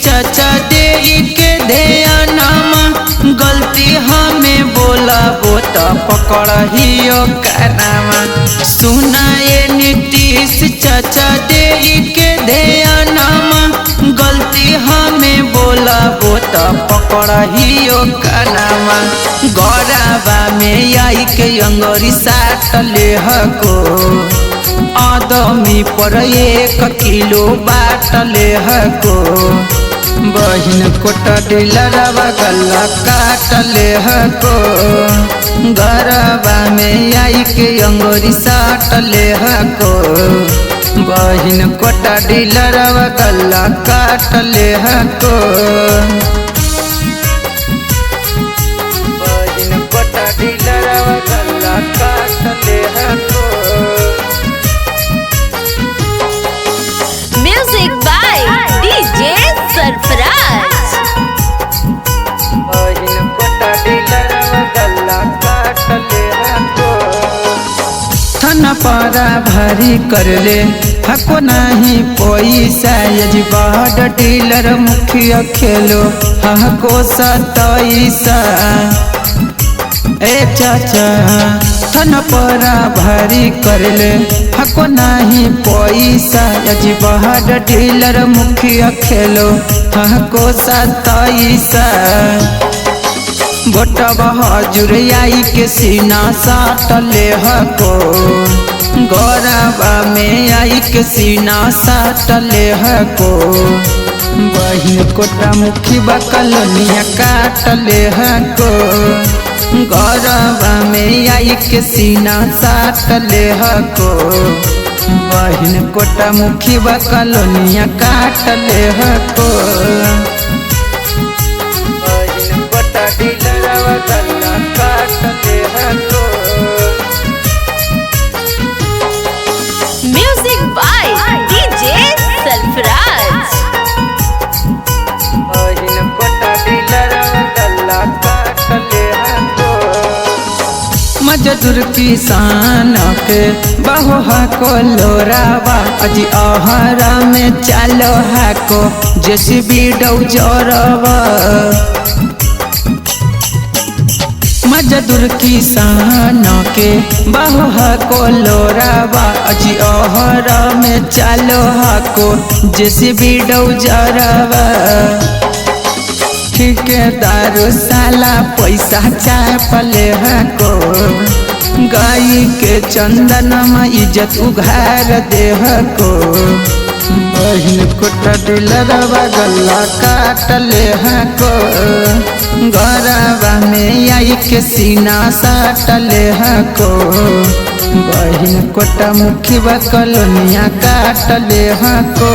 चाचा दे के ध्यानमा गलती हमें बोला वो तो पकड़ियो कानामा। सुनाए नीतीश चाचा दे के ध्यानमा गलती हमें बोला वो तो पकड़ियो कानामा। गौराबा में आई के अंगरी साट ले हको आदमी पर 1 किलो बाट ले हको। बहिन कोटा डीलरवा गला काट ले हको। गौराबा में आई के अंगरी साट ले हको। बहिन कोटा डीलरवा गला काट ले हको। बहिन कोटा डीलरवा गला काट ले हको। Music by DJ Sarfaraz. बहिन कोटा डीलरवा गला काट ले हको। थाना पारा भारी कर ले हको नहीं पैसा यदि बड़ डीलर मुखिया खेलो हको 27। ए चाचा थाना पारा भारी कर ले हको नहीं पैसा यदि बड़ डीलर मुखिया खेलो हको 27। बोटवा हजूर आई के सीना साट ले हको। गौराबा में आई के सीना साट ले हको। बहिन कोटा मुखी बकलोनिया काट ले हको। गौराबा में आई के सीना साट ले हको। बहिन कोटा मुखी बकलोनिया काट ले हको। डीलरवा गला काट ले हको। Music by DJ Sarfaraz. बहिन कोटा डीलरवा गला काट ले हको। मजदूर किसान के बहु हको लोरावा अजी आहारा में चालो हको जेसीबी डौजरवा। मजदूर किसान के बहु हको लोरावा अजी ओहरा में चालो हको जेसीबी डौजरवा। ठेकेदार साला पैसा चाप ले हको। गाय के चंदन में इज्जत उघार दे हको। बहिन कोटा डीलरवा गला काट ले हको। गौराबा में आई के सीना साट ले हको। बहिन कोटा मुखी बकलोनिया काट ले हको।